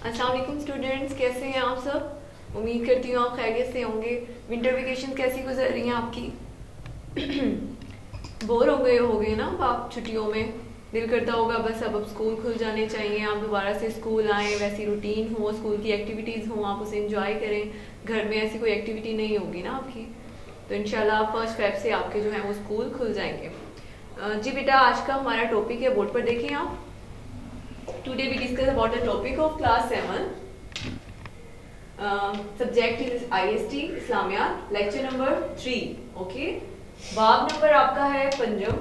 अस्सलाम वालेकुम स्टूडेंट्स, कैसे हैं आप सब। उम्मीद करती हूँ आप खैरियत से होंगे। विंटर वेकेशन कैसी गुजर रही हैं आपकी। बोर हो गए ना आप छुट्टियों में। दिल करता होगा बस अब स्कूल खुल जाने चाहिए, आप दोबारा से स्कूल आएँ, वैसी रूटीन हो, स्कूल की एक्टिविटीज़ हो, आप उसे एंजॉय करें। घर में ऐसी कोई एक्टिविटी नहीं होगी ना आपकी, तो इंशाल्लाह 1 फेब से आपके जो है वो स्कूल खुल जाएंगे। जी बेटा, आज का हमारा टॉपिक है, बोर्ड पर देखें आप। Today we discuss about the topic of class 7. Subject is IST Islamiyat, lecture number 3. Okay. बाब नंबर आपका है पंजम,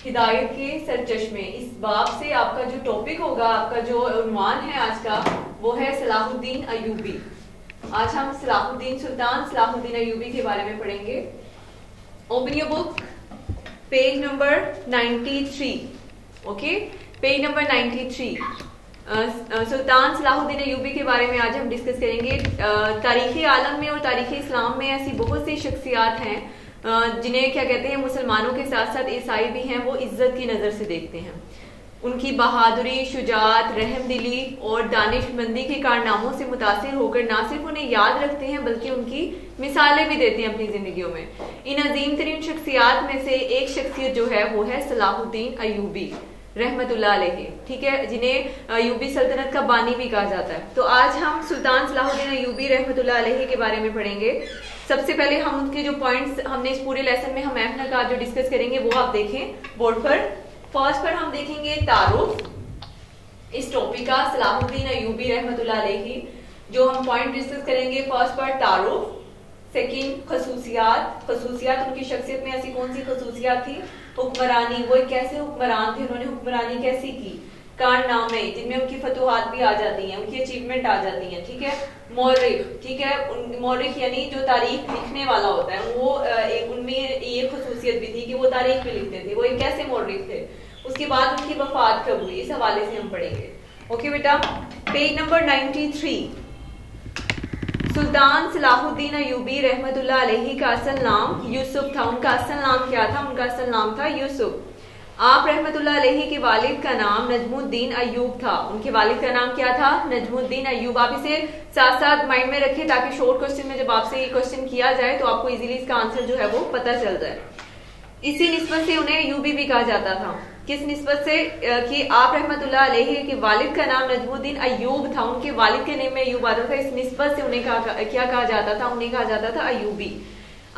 हिदायत के सरचश्मे। इस बाब से आपका जो टॉपिक होगा, आपका जो उन्वान है आज का, वो है सलाहुद्दीन अय्यूबी। आज हम सुल्तान सलाहुद्दीन अय्यूबी के बारे में पढ़ेंगे। Open your book, page number 93। Okay, page number 93। Sultan Salahuddin Ayyubi के बारे में आज हम डिस्कस करेंगे। तारीख़ आलम में और तारीख़ इस्लाम में ऐसी बहुत सी शख्सियात हैं जिन्हें क्या कहते हैं, मुसलमानों के साथ साथ ईसाई भी हैं, वो इज्जत की नज़र से देखते हैं। उनकी बहादुरी, शुजात, रहमदिली और दानिशमंदी के कारनामों से मुतासिर होकर ना सिर्फ उन्हें याद रखते हैं बल्कि उनकी मिसालें भी देते हैं अपनी जिंदगियों में। इन अजीम तरीन शख्सियात में से एक शख्सियत जो है वो है सलाहुद्दीन अय्यूबी रहमतुल्लाह अलैहि, ठीक है, जिन्हें अय्यूबी सल्तनत का बानी भी कहा जाता है। तो आज हम सुल्तान सलाहुद्दीन अय्यूबी रहमतुल्लाह अलैहि के बारे में पढ़ेंगे। सबसे पहले हम उनके जो पॉइंट्स हमने इस पूरे लेसन में हम एहना का जो डिस्कस करेंगे वो आप देखें बोर्ड पर। फर्स्ट पर हम देखेंगे तारुफ इस टॉपिक का, सलाहुद्दीन अय्यूबी रहमतुल्लाह अलैहि। जो हम पॉइंट डिस्कस करेंगे, फर्स्ट पर तारुफ, सेकंड खसूसियात उनकी शख्सियत में ऐसी कौन सी खसूसियात थी। हुक्मरानी, वो एक कैसे हुक्मरान थे, उन्होंने हुक्मरानी कैसी की। कारनामे, जिनमें उनकी फतुहात भी आ जाती हैं, उनकी अचीवमेंट आ जाती हैं, ठीक है। मौरिख, ठीक है, मौरिख यानी जो तारीख लिखने वाला होता है, वो उनमें ये खसूसियत भी थी कि वो तारीख भी लिखते थे, वो एक कैसे मौरिख थे। उसके बाद उनकी वफात कब हुई, इस हवाले से हम पढ़ेंगे। ओके बेटा, पेज नंबर 93। सुल्तान सलाहुद्दीन अय्यूबी रहमतुल्लाह अलैहि का असल नाम यूसुफ था। उनका असल नाम क्या था? उनका असल नाम था यूसुफ। आप रहमतुल्लाह अलैहि के वालिद का नाम नजमुद्दीन अय्यूब था। उनके वालिद का नाम क्या था? नजमुद्दीन अय्यूब। आप इसे साथ साथ माइंड में रखिए ताकि शॉर्ट क्वेश्चन में जब आपसे ये क्वेश्चन किया जाए तो आपको इजीली इसका आंसर जो है वो पता चल जाए। इसी निस्बत से उन्हें अय्यूबी भी कहा जाता था। किस निस्बत से? कि आप रहमतुल्लाह अलैहि के वालिद का नाम नजमुद्दीन अय्यूब था, उनके वालिद के नेम में अय्यूब आता था, इस निस्बत से उन्हें क्या कहा जाता था? उन्हें कहा जाता था अय्यूबी।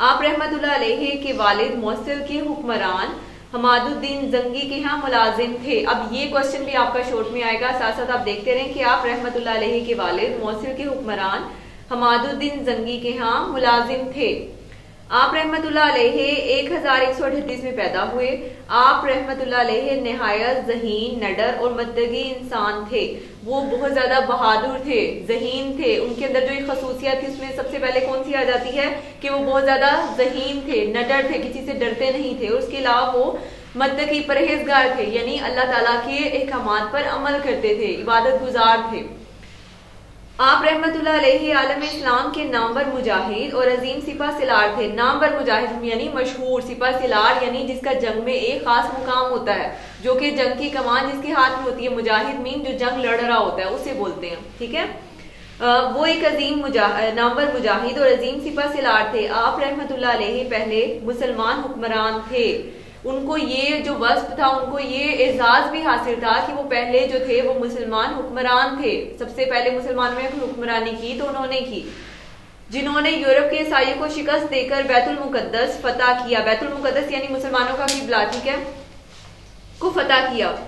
आप रहमतुल्लाह अलैहि के वालिद मौसिल के हुक्मरान हमादुद्दीन जंगी के यहाँ मुलाजिम थे। अब ये क्वेश्चन भी आपका शॉर्ट में आएगा, साथ साथ आप देखते रहें कि आप रहमतुल्लाह अलैहि के वालिद मौसिल के हुक्मरान हमादुद्दीन जंगी के यहाँ मुलाजिम थे। आप रहमतुल्लाह अलैहि 1138 में पैदा हुए। आप रहमतुल्लाह अलैहि निहायत ज़हीन, नडर और मद्दगी इंसान थे। वो बहुत ज्यादा बहादुर थे, ज़हीन थे। उनके अंदर जो एक खसूसियत थी उसमें सबसे पहले कौन सी आ जाती है कि वो बहुत ज्यादा ज़हीन थे, नडर थे, किसी से डरते नहीं थे। और उसके अलावा वो मद्दगी, परहेजगार थे, यानी अल्लाह ताला के अहकामात पर अमल करते थे, इबादत गुजार थे। आप रहमतुल्लाह अलैहि आलम इस्लाम के नामवर मुजाहिद और अजीम सिपा सिलार थे। नामवर मुजाहिद यानी मशहूर, सिपा सिलार यानी जिसका जंग में एक खास मुकाम होता है, जो कि जंग की कमान जिसके हाथ में होती है। मुजाहिद मीन जो जंग लड़ रहा होता है उसे बोलते हैं, ठीक है। वो एक अजीम नामवर मुजाहिद और अजीम सिपा सिलार थे। आप रहमतुल्लाह अलैहि पहले मुसलमान हुक्मरान थे। उनको ये जो वस्फ था, उनको ये एजाज भी हासिल था कि वो पहले जो थे वो मुसलमान हुक्मरान थे। सबसे पहले मुसलमानों में हुक्मरानी की तो उन्होंने की, जिन्होंने यूरोप के ईसाइयों को शिकस्त देकर बैतुल मुकद्दस फतह किया। बैतुल मुकद्दस यानी मुसलमानों का किबला, ठीक है, को फतह किया।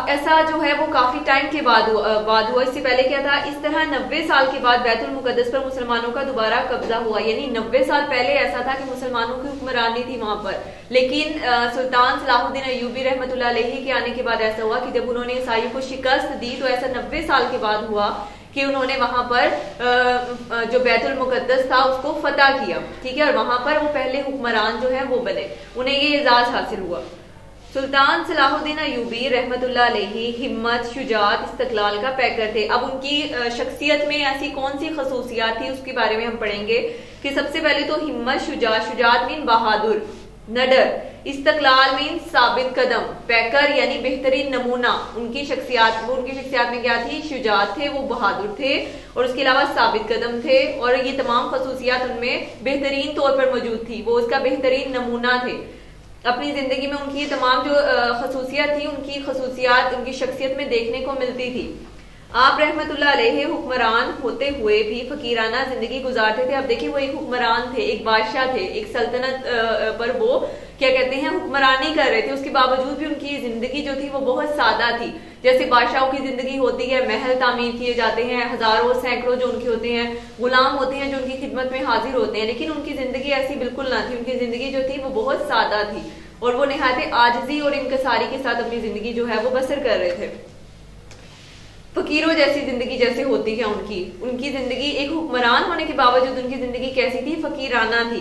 ऐसा जो है वो काफी टाइम के बाद हुआ। इससे पहले क्या था? इस तरह 90 साल के बाद बैतुल मुकद्दस पर मुसलमानों का दोबारा कब्जा हुआ। यानी 90 साल पहले ऐसा था कि मुसलमानों की हुक्मरानी थी वहां पर, लेकिन सुल्तान सलाहुद्दीन अय्यूबी रहमतुल्लाह अलैहि के आने के बाद ऐसा हुआ कि जब उन्होंने ईसाइयों को शिकस्त दी तो ऐसा 90 साल के बाद हुआ कि उन्होंने वहां पर जो बैतुल मुकद्दस था उसको फतह किया, ठीक है, और वहां पर वो पहले हुक्मरान जो है वो बने, उन्हें ये एजाज हासिल हुआ। सुल्तान सलाहुद्दीन अय्यूबी रहमतुल्लाह अलैहि हिम्मत, शुजात, इस्तकलाल का पैकर थे। अब उनकी शख्सियत में ऐसी कौन सी खसूसियात थी उसके बारे में हम पढ़ेंगे कि सबसे पहले तो हिम्मत, शुजात मीन बहादुर, नडर, इस्तकलाल मीन साबित कदम, पैकर यानी बेहतरीन नमूना। उनकी शख्सियत में क्या थी? शुजात थे, वो बहादुर थे और उसके अलावा साबित कदम थे और ये तमाम खसूसियात उनमें बेहतरीन तौर पर मौजूद थी, वो उसका बेहतरीन नमूना थे। अपनी जिंदगी में उनकी तमाम जो खसूसियात थी, उनकी खसूसियात उनकी शख्सियत में देखने को मिलती थी। आप रहमतुल्लाह अलैहि हुक्मरान होते हुए भी फकीराना जिंदगी गुजारते थे। अब देखिए वो एक हुक्मरान थे, एक बादशाह थे, एक सल्तनत पर वो क्या कहते हैं हुक्मरानी कर रहे थे। उसके बावजूद भी उनकी जिंदगी जो थी वो बहुत सादा थी। जैसे बादशाहों की जिंदगी होती है, महल तामीर किए जाते हैं, हजारों सैकड़ों जो उनके होते हैं गुलाम होते हैं जो उनकी खिदमत में हाजिर होते हैं, लेकिन उनकी जिंदगी ऐसी बिल्कुल ना थी। उनकी जिंदगी जो थी वो बहुत सादा थी और वो निहायत आजिजी और इनकसारी के साथ अपनी जिंदगी जो है वो बसर कर रहे थे। फकीरों जैसी जिंदगी जैसे होती है उनकी जिंदगी एक हुक्मरान होने के बावजूद उनकी जिंदगी कैसी थी? फकीराना थी।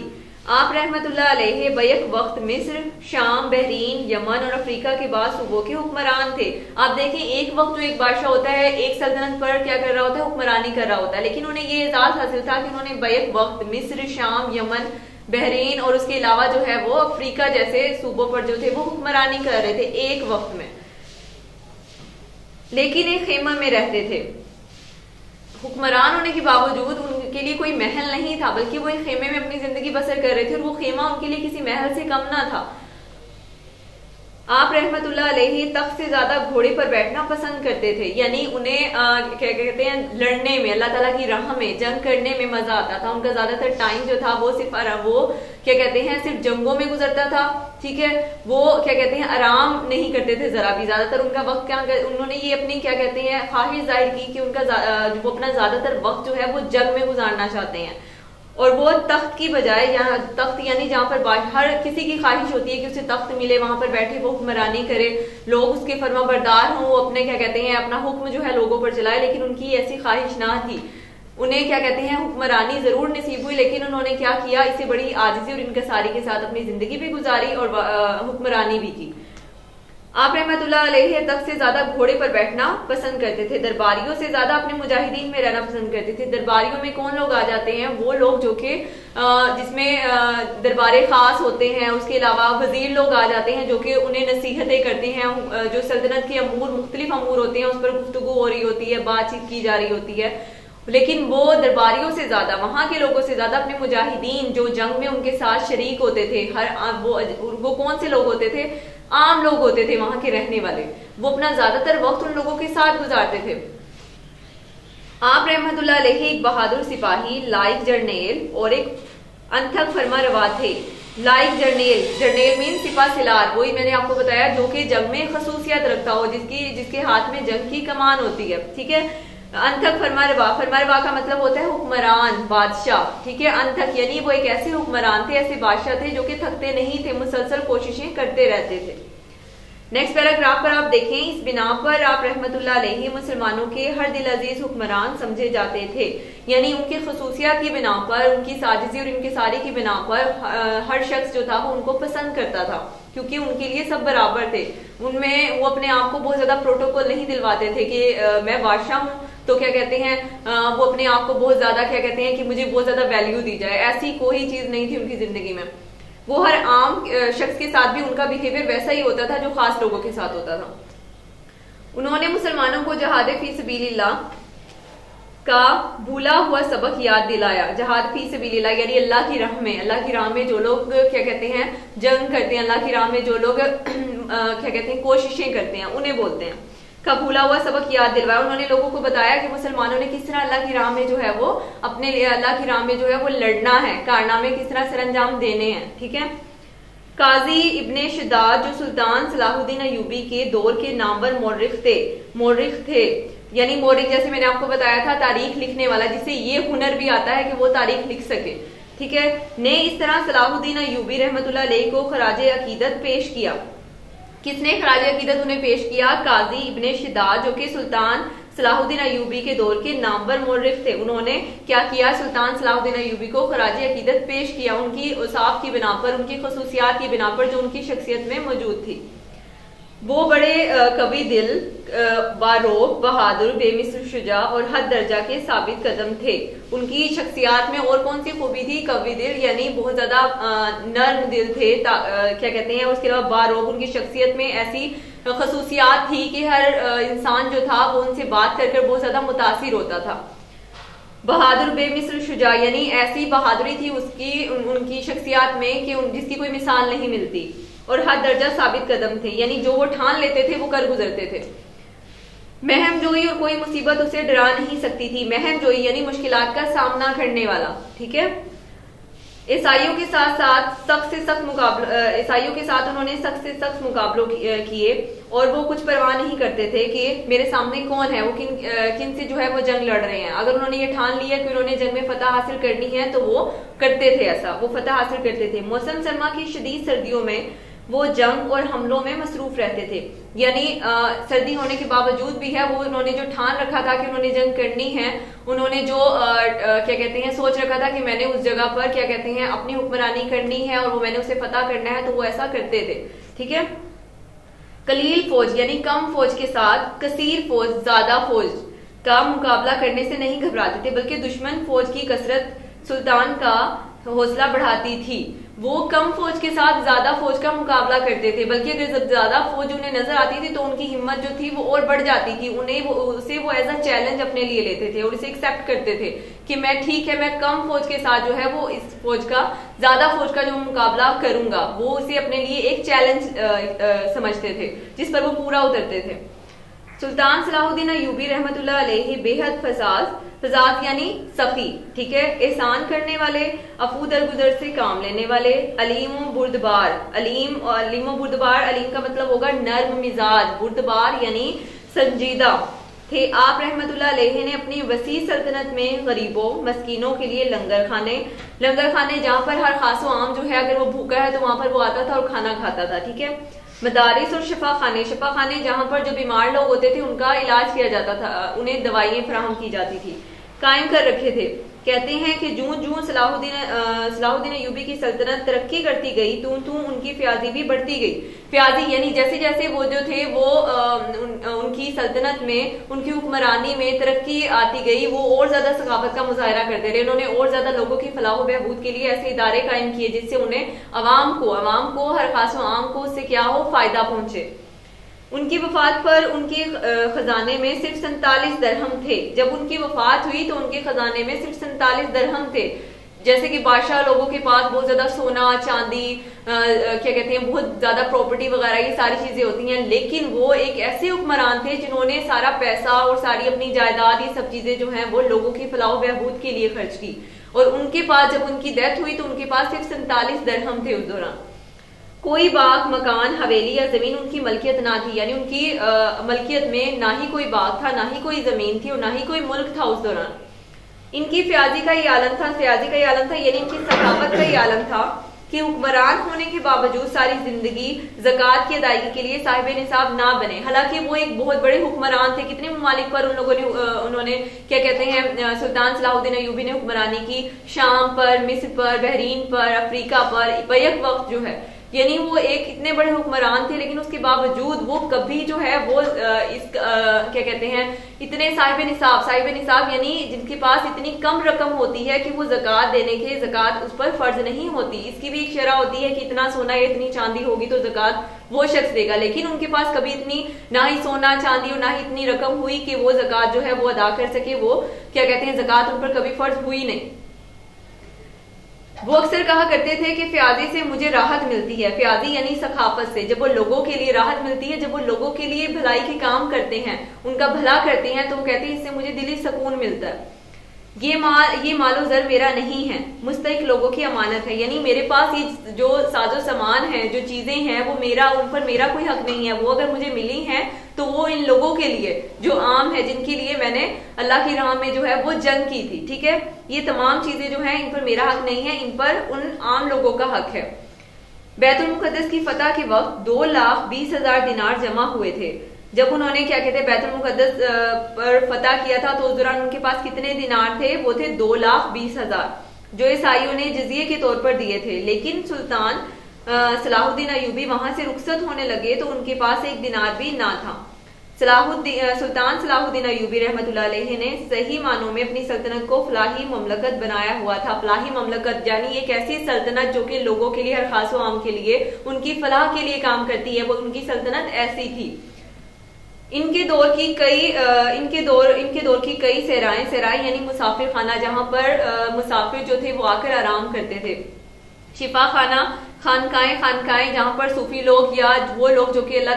आप रहमतुल्लाह अलैहि बैक वक्त मिस्र, शाम, बहरीन, यमन और अफ्रीका के बाद सूबों के हुक्मरान थे। आप देखें एक वक्त जो एक बादशाह होता है एक सल्तनत पर क्या कर रहा होता है? हुक्मरानी कर रहा होता है, लेकिन उन्हें ये एजाज हासिल था कि उन्होंने बैक वक्त मिस्र, शाम, यमन, बहरीन और उसके अलावा जो है वो अफ्रीका जैसे सूबों पर जो थे वो हुक्मरानी कर रहे थे एक वक्त में, लेकिन एक खेमा में रहते थे। हुक्मरान होने के बावजूद उनके लिए कोई महल नहीं था, बल्कि वो एक खेमे में अपनी जिंदगी बसर कर रहे थे और वो खेमा उनके लिए किसी महल से कम ना था। आप रहमतुल्लाह अलैहि तख्त से ज्यादा घोड़े पर बैठना पसंद करते थे, यानी उन्हें क्या कहते हैं लड़ने में, अल्लाह ताला की राह में जंग करने में मजा आता था। उनका ज्यादातर टाइम जो था वो क्या कहते हैं सिर्फ जंगों में गुजरता था। ठीक है, वो क्या कहते हैं आराम नहीं करते थे जरा भी। ज्यादातर उनका वक्त उन्होंने ये अपनी क्या कहते हैं ख्वाहिश जाहिर की कि वो अपना ज्यादातर वक्त जो है वो जंग में गुजारना चाहते हैं और वो तख्त की बजाय, यहाँ तख्त यानी जहाँ पर हर किसी की ख्वाहिश होती है कि उसे तख्त मिले, वहां पर बैठे वो हुक्मरानी करे, लोग उसके फर्मा बरदार हों, वो अपने क्या कहते हैं अपना हुक्म जो है लोगों पर चलाए, लेकिन उनकी ऐसी ख्वाहिश ना थी। उन्हें क्या कहते हैं हुक्मरानी जरूर नसीब हुई, लेकिन उन्होंने क्या किया, इसे बड़ी आजिजी और इनकसारी के साथ अपनी जिंदगी भी गुजारी और हुक्मरानी भी की। आप रहमतुल्लाह अलैहि तख्त से ज्यादा घोड़े पर बैठना पसंद करते थे, दरबारियों से ज्यादा अपने मुजाहिदीन में रहना पसंद करते थे। दरबारियों में कौन लोग आ जाते हैं? वो लोग जो कि जिसमें दरबारे खास होते हैं, उसके अलावा वजीर लोग आ जाते हैं जो कि उन्हें नसीहतें करते हैं। जो सल्तनत के अमूर मुख्तलिफ अमूर होते हैं उस पर गुफ्तगू हो रही होती है, बातचीत की जा रही होती है, लेकिन वो दरबारियों से ज्यादा, वहां के लोगों से ज्यादा अपने मुजाहिदीन जो जंग में उनके साथ शरीक होते थे, वो कौन से लोग होते थे? आम लोग होते थे वहां के रहने वाले। वो अपना ज्यादातर वक्त उन लोगों के साथ गुजारते थे। आप रहमतुल्लाह अलैहि एक बहादुर सिपाही, लाइक जर्नेल और एक अनथक फरमा रवा थे। लाइक जर्नेल मीन सिपा सिलार, वही मैंने आपको बताया जो कि जंग में खसूसियत रखता हो, जिसके हाथ में जंग की कमान होती है। ठीक है, अनथक फरमारवा का मतलब होता है हुक्मरान, बादशाह। ठीक है, अनथक यानी वो एक ऐसे हुक्मरान थे, ऐसे बादशाह थे जो कि थकते नहीं थे, मुसलसल कोशिशें करते रहते थे। नेक्स्ट पैराग्राफ पर आप देखें, इस बिना पर आप रहमतुल्लाह अलैहि मुसलमानों के हर दिल अजीज हुक्मरान समझे जाते थे, यानी उनकी खसूसियात की बिना पर, उनकी साजिशी और इनकिसारी की बिना पर हर शख्स जो था वो उनको पसंद करता था, क्योंकि उनके लिए सब बराबर थे। उनमें वो अपने आप को बहुत ज्यादा प्रोटोकॉल नहीं दिलवाते थे कि मैं बादशाह हूँ तो क्या कहते हैं वो अपने आप को बहुत ज्यादा क्या कहते हैं कि मुझे बहुत ज्यादा वैल्यू दी जाए, ऐसी कोई चीज नहीं थी उनकी जिंदगी में। वो हर आम शख्स के साथ भी उनका बिहेवियर वैसा ही होता था जो खास लोगों के साथ होता था। उन्होंने मुसलमानों को जहाद फी सबीलिल्लाह का भूला हुआ सबक याद दिलाया। जहाद फी सबीलिल्लाह यानी अल्लाह की राह में जो लोग क्या कहते हैं जंग करते हैं, अल्लाह की राह में जो लोग क्या कहते हैं कोशिशें करते हैं, उन्हें बोलते हैं। का भूला हुआ सबक याद दिलवाया। उन्होंने लोगों को बताया कि मुसलमानों ने किस तरह अल्लाह की राह में जो है वो अपने अल्लाह की राह में जो है वो लड़ना है, कारनामे किस तरह सरंजाम देने हैं। ठीक है, काजी इब्ने शिदाद जो सुल्तान सलाहुद्दीन अयूबी के दौर के नामवर मौरिख थे, यानी मौरिख जैसे मैंने आपको बताया था तारीख लिखने वाला, जिसे ये हुनर भी आता है कि वो तारीख लिख सके। ठीक है, ने इस तरह सलाहुद्दीन अयूबी रहमतुल्लाह अलैहि को खराजे अकीदत पेश किया। किसने खराजे अकीदत उन्हें पेश किया? काजी इब्ने शिदाद जो कि सुल्तान सलाहुद्दीन अयूबी के दौर के नामवर मौरिख थे। उन्होंने क्या किया? सुल्तान सलाहुद्दीन अयूबी को खराजे अकीदत पेश किया, उनकी औसाफ की बिना पर, उनकी खसूसियात की बिना पर जो उनकी शख्सियत में मौजूद थी। वो बड़े कवि दिल, बारोब, बहादुर, बेमिसाल, शुजा और हद दर्जा के साबित कदम थे। उनकी शख्सियात में और कौन सी खूबी थी? कवि दिल, यानी बहुत ज्यादा नर्म दिल थे, क्या कहते हैं। उसके अलावा बारोब, उनकी शख्सियत में ऐसी खसूसियात थी कि हर इंसान जो था वो उनसे बात कर बहुत ज्यादा मुतासिर होता था। बहादुर, बेमिसाल, शुजा, यानी ऐसी बहादुरी थी उनकी शख्सियात में कि जिसकी कोई मिसाल नहीं मिलती। और हद दर्जा साबित कदम थे, यानी जो वो ठान लेते थे वो कर गुजरते थे। महम जोई, और कोई मुसीबत उसे डरा नहीं सकती थी। महम जोई यानी मुश्किलात का सामना करने वाला, ठीक है। ईसाइयों के साथ सख्त से सख्त मुकाबला, ईसाइयों के साथ उन्होंने सख्त से सख्त मुकाबलों किए और वो कुछ परवाह नहीं करते थे कि मेरे सामने कौन है, वो किन से जो है वो जंग लड़ रहे हैं। अगर उन्होंने ये ठान लिया कि उन्होंने जंग में फतह हासिल करनी है तो वो करते थे, ऐसा वो फतह हासिल करते थे। मौसम सरमा की शदीद सर्दियों में वो जंग और हमलों में मसरूफ रहते थे, यानी सर्दी होने के बावजूद भी है वो उन्होंने जो ठान रखा था कि उन्होंने जंग करनी है, उन्होंने जो क्या कहते हैं सोच रखा था कि मैंने उस जगह पर क्या कहते हैं अपनी हुक्मरानी करनी है और वो मैंने उसे फतह करना है, तो वो ऐसा करते थे, ठीक है। कलील फौज यानी कम फौज के साथ कसीर फौज, ज्यादा फौज का मुकाबला करने से नहीं घबराते थे, बल्कि दुश्मन फौज की कसरत सुल्तान का हौसला बढ़ाती थी। वो कम फौज के साथ ज्यादा फौज का मुकाबला करते थे, बल्कि अगर जब ज्यादा फौज उन्हें नजर आती थी तो उनकी हिम्मत जो थी वो और बढ़ जाती थी। उसे वो एज अ चैलेंज अपने लिए लेते थे और इसे एक्सेप्ट करते थे कि मैं ठीक है, मैं कम फौज के साथ जो है वो इस फौज का ज्यादा फौज का जो मुकाबला करूंगा, वो उसे अपने लिए एक चैलेंज समझते थे जिस पर वो पूरा उतरते थे। सुल्तान सलाहुद्दीन अय्यूबी रहमतुल्लाह अलैहि बेहद फजाज यानी सखी, ठीक है, एहसान करने वाले, अफू दरगुजर से काम लेने वाले, अलीम बुर्दबार, अलीम बुर्दबार, अलीम का मतलब होगा नर्म मिजाज, बुर्दबार यानी संजीदा थे। आप रहमतुल्लाह अलैहि ने अपनी वसी सल्तनत में गरीबों मस्कीनों के लिए लंगर खाने जहाँ पर हर खासो आम जो है अगर वो भूखा है तो वहां पर वो आता था और खाना खाता था, ठीक है। मदारिस और शफा खाने जहाँ पर जो बीमार लोग होते थे उनका इलाज किया जाता था, उन्हें दवाइयां फराहम की जाती थी, कायम कर रखे थे। कहते हैं कि जूं सलाहुद्दीन अय्यूबी की सल्तनत तरक्की करती गई तूं उनकी फ्याजी भी बढ़ती गई। फ्याजी यानी जैसे जैसे वो जो थे वो उनकी सल्तनत में, उनकी हुक्मरानी में तरक्की आती गई, वो और ज्यादा सखावत का मुजाहरा करते रहे। उन्होंने और ज्यादा लोगों की फलाह बहबूद के लिए ऐसे इदारे कायम किए जिससे उन्हें अवाम को हर खास आम को उससे क्या हो, फायदा पहुंचे। उनकी वफात पर उनके खजाने में सिर्फ 47 दरहम थे। जब उनकी वफात हुई तो उनके खजाने में सिर्फ 47 दरहम थे। जैसे कि बादशाह लोगों के पास बहुत ज्यादा सोना चांदी, क्या कहते हैं, बहुत ज्यादा प्रॉपर्टी वगैरह ये सारी चीजें होती हैं, लेकिन वो एक ऐसे हुक्मरान थे जिन्होंने सारा पैसा और सारी अपनी जायदाद ये सब चीजें जो हैं वो लोगों की फलाह बहबूद के लिए खर्च की। और उनके पास जब उनकी डेथ हुई तो उनके पास सिर्फ 47 दरहम थे उस दौरान। कोई बाग, मकान, हवेली या जमीन उनकी मलकियत ना थी, यानी उनकी मलकियत में ना ही कोई बाग था, ना ही कोई जमीन थी और ना ही कोई मुल्क था उस दौरान। इनकी फ्याजी का ये आलम था यानी इनकी सखावत का ये आलम था कि हुक्मरान होने के बावजूद सारी जिंदगी ज़कात की अदायगी के लिए साहिब निसाब ना बने। हालांकि वो एक बहुत बड़े हुक्मरान थे, कितने ममालिक पर उन्होंने क्या कहते हैं सुल्तान सलाहुद्दीन अय्यूबी ने हुक्मरानी की, शाम पर, मिस्र पर, बहरीन पर, अफ्रीका पर बैक वक्त जो है, यानी वो एक इतने बड़े हुक्मरान थे, लेकिन उसके बावजूद वो कभी जो है वो क्या कहते हैं इतने साहिब निसाब यानी जिनके पास इतनी कम रकम होती है कि वो ज़कात उस पर फर्ज नहीं होती। इसकी भी एक शरह होती है कि इतना सोना या इतनी चांदी होगी तो ज़कात वो शख्स देगा, लेकिन उनके पास कभी इतनी ना ही सोना चांदी और ना ही इतनी रकम हुई कि वो ज़कात जो है वो अदा कर सके। वो क्या कहते हैं ज़कात उन पर कभी फर्ज हुई नहीं। वो अक्सर कहा करते थे कि फ्याजी से मुझे राहत मिलती है। फ्याजी यानी सखाफत से, जब वो लोगों के लिए राहत मिलती है, जब वो लोगों के लिए भलाई के काम करते हैं, उनका भला करते हैं, तो वो कहते हैं इससे मुझे दिली सुकून मिलता है। ये मालो जर मेरा नहीं है, मुस्तहिक लोगों की अमानत है, यानी मेरे पास ये जो साजो सामान है, जो चीजें हैं, वो उन पर मेरा कोई हक नहीं है। वो अगर मुझे मिली हैं तो वो इन लोगों के लिए जो आम है, जिनके लिए मैंने अल्लाह की राह में जो है वो जंग की थी, ठीक है। ये तमाम चीजें जो हैं इन पर मेरा हक नहीं है, इन पर उन आम लोगों का हक है। बैतुल मुकद्दस की फतह के वक्त 2,20,000 दिनार जमा हुए थे। जब उन्होंने क्या कहते हैं बैतुल मुकद्दस पर फतह किया था तो उस दौरान उनके पास कितने दिनार थे? वो थे 2,20,000 जो ईसाइयों ने जजिये के तौर पर दिए थे। लेकिन सुल्तान सलाहुद्दीन अयूबी वहां से रुखसत होने लगे तो उनके पास एक दिनार भी ना था। सुल्तान सलाहुद्दीन अयूबी रहमतुल्लाह अलैहि ने सही मानों में अपनी सल्तनत को फलाही ममलकत बनाया हुआ था। फलाही ममलकत यानी एक ऐसी सल्तनत जो कि लोगों के लिए, हर खास व आम के लिए, उनकी फलाह के लिए काम करती है, वो उनकी सल्तनत ऐसी थी। इनके दौर की कई सराय यानी मुसाफिर खाना, जहां पर मुसाफिर जो थे वो आकर आराम करते थे। शिफा खाना, खानकाएं जहां पर सूफी लोग या वो लोग जो कि अल्लाह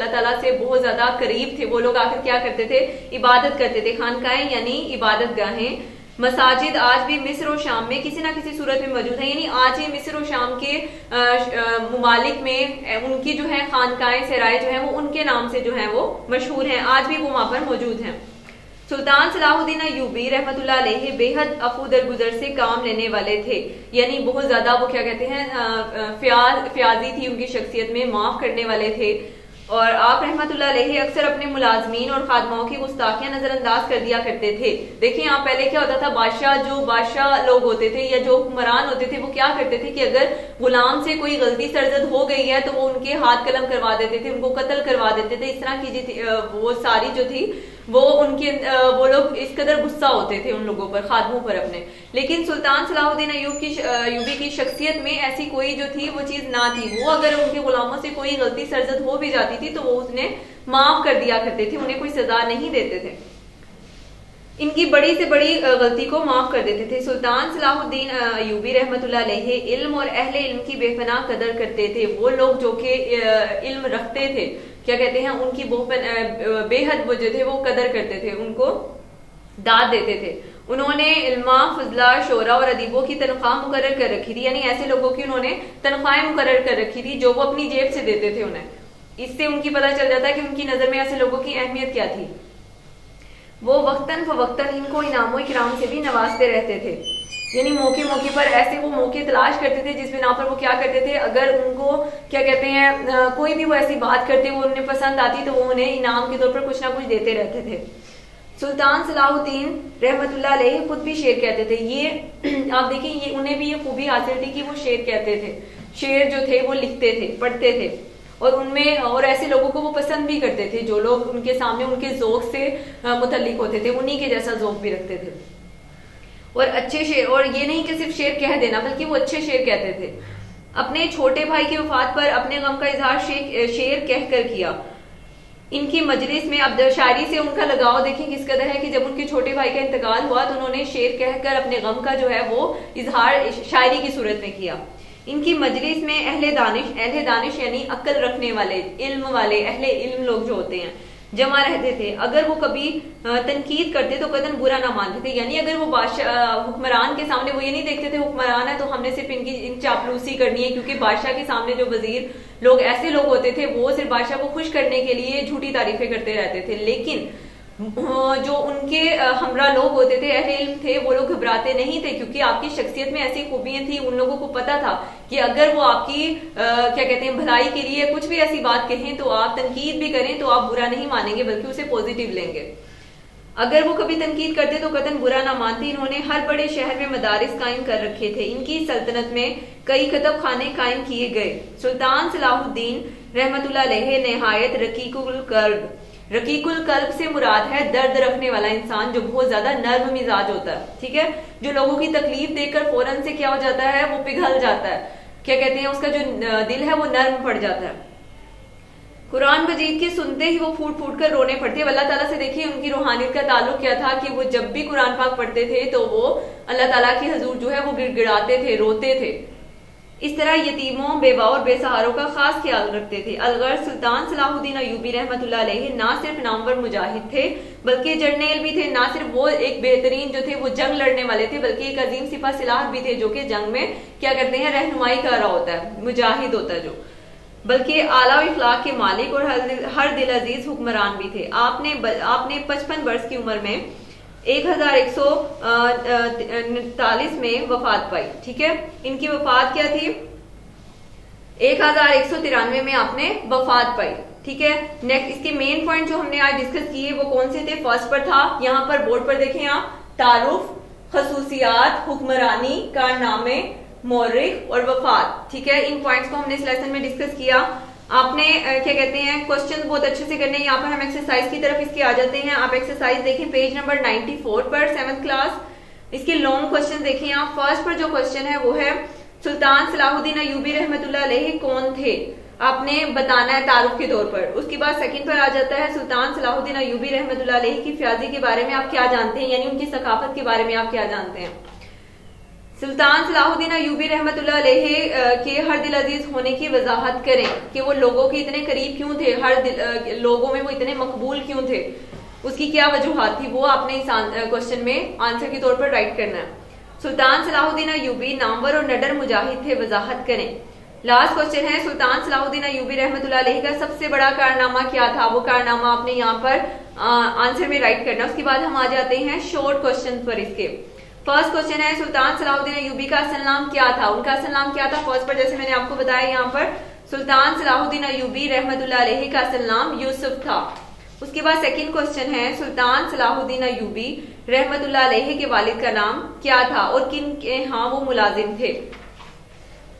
ताला से बहुत ज्यादा करीब थे, वो लोग आकर क्या करते थे, इबादत करते थे। खानकाएं यानी इबादत गाहें। मसाजिद आज भी मिस्र और शाम में किसी ना किसी सूरत में मौजूद है, यानी आज ही मिस्र और शाम के मुमालिक में उनकी जो है खानकाएं, सराय जो है वो उनके नाम से जो है वो मशहूर हैं, आज भी वो वहां पर मौजूद हैं। सुल्तान सलाहुद्दीन अयूबी रहमतुल्लाह अलैहि बेहद अफू दरगुजर से काम लेने वाले थे, यानी बहुत ज्यादा वो क्या कहते हैं फ्याजी थी उनकी शख्सियत में, माफ करने वाले थे। और आप रहमतुल्लाह अलैहि अक्सर अपने मुलाजमीन और खादमाओं की गुस्ताखियां नजरअंदाज कर दिया करते थे। देखिए यहाँ पहले क्या होता था, जो बादशाह लोग होते थे या जो हुक्मरान होते थे, वो क्या करते थे कि अगर गुलाम से कोई गलती सरजद हो गई है तो वो उनके हाथ कलम करवा देते थे, उनको कत्ल करवा देते थे। इस तरह की वो सारी जो थी वो लोग इस कदर गुस्सा होते थे उन लोगों पर, खादमों पर अपने। लेकिन सुल्तान सलाहुद्दीन अयूबी की शख्सियत में ऐसी कोई जो थी वो चीज ना थी। वो अगर उनके गुलामों से कोई गलती सरजद हो भी जाती थी तो वो उसने माफ कर दिया करते थे, उन्हें कोई सजा नहीं देते थे, इनकी बड़ी से बड़ी गलती को माफ कर देते थे। सुल्तान सलाहुद्दीन अयूबी रहमतुल्लाह अलैहि इल्म और अहले इल्म की बेपनाह कदर करते थे। वो लोग जो कि इल्म रखते थे, क्या कहते हैं, उनकी बेहद वो जो थे वो कदर करते थे, उनको दाद देते थे। उन्होंने इल्मा, फजला, शोरा और अदीबों की तनख्वाह मुकर्रर कर रखी थी, यानी ऐसे लोगों की उन्होंने तनख्वाहें मुकर्रर कर रखी थी जो वो अपनी जेब से देते थे उन्हें। इससे उनकी पता चल जाता है कि उनकी नजर में ऐसे लोगों की अहमियत क्या थी। वो वक्तन फवक्तन इनको इनामो इकराम से भी नवाजते रहते थे, यानी मौके पर ऐसे वो मौके तलाश करते थे जिस बिना पर वो क्या करते थे, अगर उनको क्या कहते हैं कोई भी वो ऐसी बात करते वो उन्हें पसंद आती तो वो उन्हें इनाम के तौर पर कुछ ना कुछ देते रहते थे। सुल्तान सलाहुद्दीन रहमतुल्लाह अलैहि खुद भी शेर कहते थे। ये आप देखिए, ये उन्हें भी ये खूबी हासिल थी कि वो शेर कहते थे, शेर जो थे वो लिखते थे, पढ़ते थे, और उनमें और ऐसे लोगों को वो पसंद भी करते थे जो लोग उनके सामने उनके ज़ौक़ से मुतल्लिक होते थे, उन्हीं के जैसा ज़ौक़ भी रखते थे। और अच्छे शेर, और ये नहीं कि सिर्फ शेर कह देना, बल्कि वो अच्छे शेर कहते थे। अपने छोटे भाई की वफात पर अपने गम का इजहार शेर कहकर किया। इनकी मजलिस में अब शायरी से उनका लगाव देखें किस कदर है कि जब उनके छोटे भाई का इंतकाल हुआ तो उन्होंने शेर कहकर अपने गम का जो है वो इजहार शायरी की सूरत में किया। इनकी मजलिस में अहले दानिश यानी अक्ल रखने वाले, इल्म वाले, अहले इल्म लोग जो होते हैं जमा रहते थे। अगर वो कभी तनकीद करते तो कदन बुरा ना मानते थे, यानी अगर वो बादशाह हुक्मरान के सामने वो ये नहीं देखते थे हुक्मरान है तो हमने सिर्फ इन चापलूसी करनी है, क्योंकि बादशाह के सामने जो वजीर लोग ऐसे लोग होते थे वो सिर्फ बादशाह को खुश करने के लिए झूठी तारीफें करते रहते थे। लेकिन जो उनके हमरा लोग होते थे, अहले इल्म थे, वो लोग घबराते नहीं थे, क्योंकि आपकी शख्सियत में ऐसी खूबियां थी। उन लोगों को पता था कि अगर वो आपकी क्या कहते हैं भलाई के लिए कुछ भी ऐसी बात कहें तो आप तनकीद भी करें तो आप बुरा नहीं मानेंगे बल्कि उसे पॉजिटिव लेंगे। अगर वो कभी तनकीद करते तो कतन बुरा ना मानते। इन्होंने हर बड़े शहर में मदारिस कायम कर रखे थे। इनकी सल्तनत में कई कतब खाने कायम किए गए। सुल्तान सलाहुद्दीन रहमतुल्लाह अलैहि नहायत रकीकुल कल्ब से मुराद है दर्द रखने वाला इंसान, जो बहुत ज्यादा नर्म मिजाज होता है, ठीक है, जो लोगों की तकलीफ देकर फौरन से क्या हो जाता है, वो पिघल जाता है, क्या कहते हैं, उसका जो दिल है वो नर्म पड़ जाता है। कुरान मजीद के सुनते ही वो फूट फूट कर रोने पड़ते। अल्लाह ताला से देखिए उनकी रूहानियत का ताल्लुक क्या था कि वो जब भी कुरान पाक पढ़ते थे तो वो अल्लाह ताला की हजूर जो है वो गिड़गिड़ाते थे, रोते थे। इस तरह यतीमों, बेवा और बेसहारों का खास ख्याल रखते थे। अलगर सुल्तान सलाहुद्दीन अयूबी रहमतुल्लाह अलैहि ना सिर्फ नामवर मुजाहिद थे बल्कि जर्नेल भी थे। ना सिर्फ वो एक बेहतरीन जो थे वो जंग लड़ने वाले थे, बल्कि एक अजीम सिपा सिलाह भी थे जो कि जंग में क्या करते हैं, रहनुमाई कर रहा होता है, मुजाहिद होता है जो, बल्कि आला इखलाक के मालिक और हर दिल अजीज हुक्मरान भी थे। आपने 55 वर्ष की उम्र में 1149 में वफात पाई, ठीक है। इनकी वफात क्या थी, 1193 में आपने वफात पाई, ठीक है। नेक्स्ट इसके मेन पॉइंट जो हमने आज डिस्कस किए वो कौन से थे। फर्स्ट पर था, यहाँ पर बोर्ड पर देखें आप, तारुफ, खसूसियात, हुक्मरानी, कारनामे, मौरिक और वफात। ठीक है, इन पॉइंट्स को हमने इस लेसन में डिस्कस किया। आपने क्या कहते हैं क्वेश्चन बहुत अच्छे से करने हैं। यहाँ पर हम एक्सरसाइज की तरफ इसके आ जाते हैं। आप एक्सरसाइज देखें पेज नंबर 94 पर 7th क्लास। इसके लॉन्ग क्वेश्चन देखिए आप। फर्स्ट पर जो क्वेश्चन है वो है सुल्तान सलाहुद्दीन अय्यूबी रहमतुल्लाह अलैहि कौन थे, आपने बताना है तारुफ के तौर पर। उसके बाद सेकंड पर आ जाता है सुल्तान सलाहुद्दीन अय्यूबी रहमतुल्लाह अलैहि की फ्याजी के बारे में आप क्या जानते हैं, यानी उनकी सकाफत के बारे में आप क्या जानते हैं। सुल्तान सलाहुद्दीन अय्यूबी रहमतुल्लाह अलैहि के हर दिल अजीज होने की वजाहत करें कि वो लोगों के इतने करीब क्यों थे, हर लोगों में वो इतने मकबूल क्यों थे, उसकी क्या वजूहात थी, वो आपने इस क्वेश्चन में आंसर के तौर पर राइट करना है। सुल्तान सलाहुद्दीन अय्यूबी नामवर और नडर मुजाहिद थे, वजाहत करें। लास्ट क्वेश्चन है सुल्तान सलाहुद्दीन अय्यूबी रहमतुल्लाह अलैहि का सबसे बड़ा कारनामा क्या था, वो कारनामा आपने यहाँ पर आंसर में राइट करना है। उसके बाद हम आ जाते हैं शॉर्ट क्वेश्चन पर। इसके फर्स्ट क्वेश्चन है सुल्तान सलाहुद्दीन अय्यूबी का असल नाम क्या था, उनका असल नाम क्या था। फर्स्ट पर जैसे मैंने आपको बताया यहाँ पर सुल्तान सलाहुद्दीन अय्यूबी रहमतुल्लाह अलैहि का असल नाम यूसुफ था। उसके बाद सेकंड क्वेश्चन है सुल्तान सलाहुद्दीन अय्यूबी रहमतुल्लाह अलैहि के वालिद का नाम क्या था और किन के यहाँ वो मुलाजिम थे।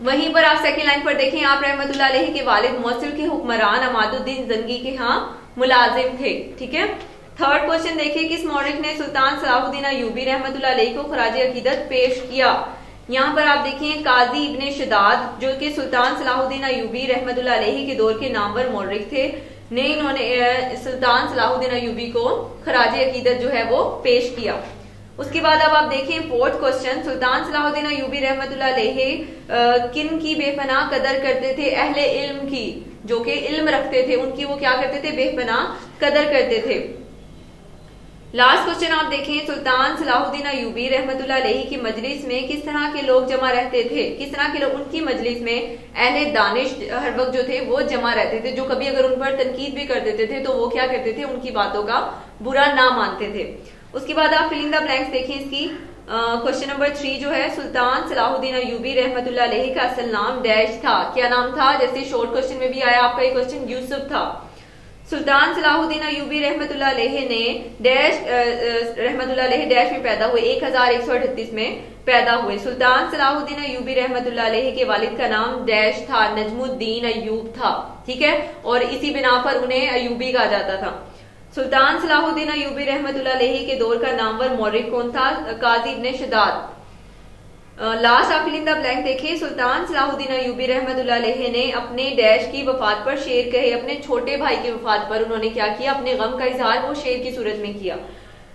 वहीं पर आप सेकंड लाइन पर देखें आप रहमतुल्लाह अलैहि के वालिद मौसिल के हुक्मरान अमादुद्दीन जंगी के यहाँ मुलाजिम थे। ठीक है, थर्ड क्वेश्चन देखिए किस मौरिख ने सुल्तान सलाहुद्दीन अय्यूबी रहमतुल्लाह अलैहि को खराज अकीदत पेश किया। यहाँ पर आप देखिए काजी इब्ने शदाद जो कि सुल्तान सलाहुद्दीन अय्यूबी रहमतुल्लाह अलैहि के दौर के नामवर मौरिख थे, ने इन्होंने सुल्तान सलाहुद्दीन अय्यूबी को खराज अकीदत जो है वो पेश किया। उसके बाद अब आप देखें फोर्थ क्वेश्चन सुल्तान सलाहुद्दीन अय्यूबी रहमतुल्लाह अलैहि किन की बेपनाह कदर करते थे, अहले इल्म की, जो कि इल्म रखते थे उनकी वो क्या करते थे, बेपनाह कदर करते थे। लास्ट क्वेश्चन आप देखें सुल्तान सलाहुद्दीन अय्यूबी रहमतुल्लाह अलैहि की मजलिस में किस तरह के लोग जमा रहते थे, किस तरह के लोग उनकी मजलिस में अहले दानिश हर वक्त जो थे वो जमा रहते थे, जो कभी अगर उन पर तनकीद भी कर देते थे तो वो क्या करते थे, उनकी बातों का बुरा ना मानते थे। उसके बाद आप फिलिंग द ब्लैंक्स देखें। इसकी क्वेश्चन नंबर 3 जो है सुल्तान सलाहुद्दीन अय्यूबी रहमतुल्लाह अलैहि का असल नाम डैश था, क्या नाम था। जैसे शॉर्ट क्वेश्चन में भी आया आपका ये क्वेश्चन यूसुफ था। सुल्तान सलाहुद्दीन अय्यूबी रहमतुल्लाह अलैहि ने डैश रहमतुल्लाह अलैहि डैश में पैदा हुए, 1138 में पैदा हुए। सुल्तान सलाहुद्दीन अय्यूबी रहमतुल्लाह अलैहि के वालिद का नाम डैश था, नजमुद्दीन अय्यूब था। ठीक है, और इसी बिना पर उन्हें अय्यूबी कहा जाता था। सुल्तान सलाहुद्दीन अय्यूबी रहमतुल्लाह अलैहि के दौर का नामवर मौरिख कौन था, काजी इब्ने शदाद। लास्ट आप फिलिंग द ब्लैंक देखिए सुल्तान सलाहुद्दीन अय्यूबी रहमतुल्लाह अलैहि ने अपने डैश की वफात पर शेर कहे, अपने छोटे भाई की वफात पर उन्होंने क्या किया, अपने गम का इजहार वो शेर की सूरत में किया।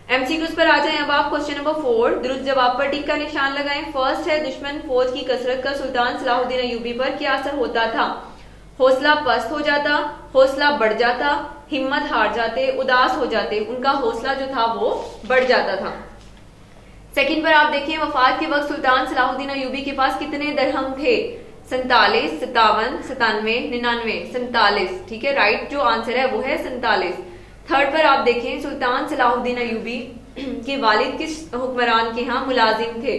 एमसीक्यूज पर आ जाएं अब आप। क्वेश्चन नंबर 4 दुरुस्त जवाब पर टिक का निशान लगाएं। फर्स्ट है दुश्मन फौज की कसरत का सुल्तान सलाहुद्दीन अय्यूबी पर क्या असर होता था, हौसला पस्त हो जाता, हौसला बढ़ जाता, हिम्मत हार जाते, उदास हो जाते, उनका हौसला जो था वो बढ़ जाता था। सेकंड पर आप देखिए वफात के वक्त सुल्तान सलाहुद्दीन अय्यूबी के पास कितने दरहम थे, 47, 57, 97, 99, 47। ठीक है, राइट जो आंसर है वो है 47। थर्ड पर आप देखें सुल्तान सलाहुद्दीन अय्यूबी के वालिद किस हुक्मरान के यहाँ मुलाजिम थे,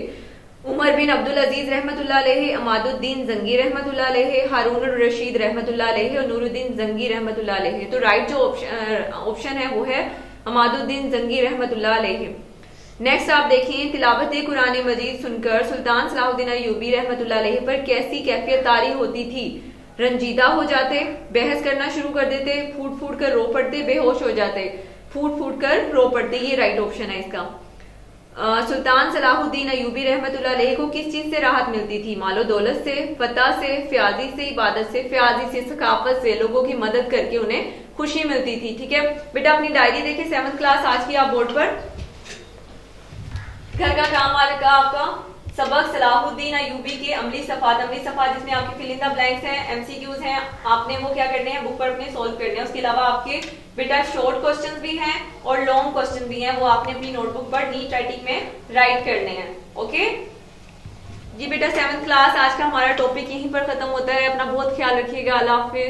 उमर बिन अब्दुल अजीज रहमतुल्लाह अलैहि, अमादुद्दीन जंगी रहमतुल्लाह अलैहि, हारून रशीद रहमतुल्लाह अलैहि और नूरुद्दीन जंगी रहमतुल्लाह अलैहि। तो राइट जो ऑप्शन है वो है अमादुद्दीन जंगी रहमतुल्लाह अलैहि। नेक्स्ट आप देखिए तिलावत कुरान मजीद सुनकर सुल्तान सलाहुद्दीन अय्यूबी रहमतुल्लाह अलैहि पर कैसी कैफियत तारी होती थी, रंजीदा हो जाते, बहस करना शुरू कर देते, फूट फूट कर रो पड़ते, बेहोश हो जाते, फूट फूट कर रो पड़ते। ये राइट ऑप्शन है इसका। सुल्तान सलाहुद्दीन अय्यूबी रहमतुल्लाह अलैहि को किस चीज से राहत मिलती थी, मालो दौलत से, फतह से, फ्याजी से, इबादत से, फ्याजी से, सकाफत से, लोगों की मदद करके उन्हें खुशी मिलती थी। ठीक है बेटा, अपनी डायरी देखिए 7th क्लास आज की आप बोर्ड पर घर का काम आ लगा आपका सबक सलाहुद्दीन अय्यूबी के अमली सफात जिसमें आपके फिल इन द ब्लैंक्स हैं, एमसीक्यूज हैं, आपने वो क्या करने हैं बुक पर अपने सोल्व करने हैं। उसके अलावा आपके बेटा शॉर्ट क्वेश्चंस भी हैं और लॉन्ग क्वेश्चन भी हैं, वो आपने अपनी नोटबुक पर नीट राइटिंग में राइट करने हैं। ओके जी बेटा 7th क्लास आज का हमारा टॉपिक यहीं पर खत्म होता है। अपना बहुत ख्याल रखिएगा। अल्लाह हाफिज।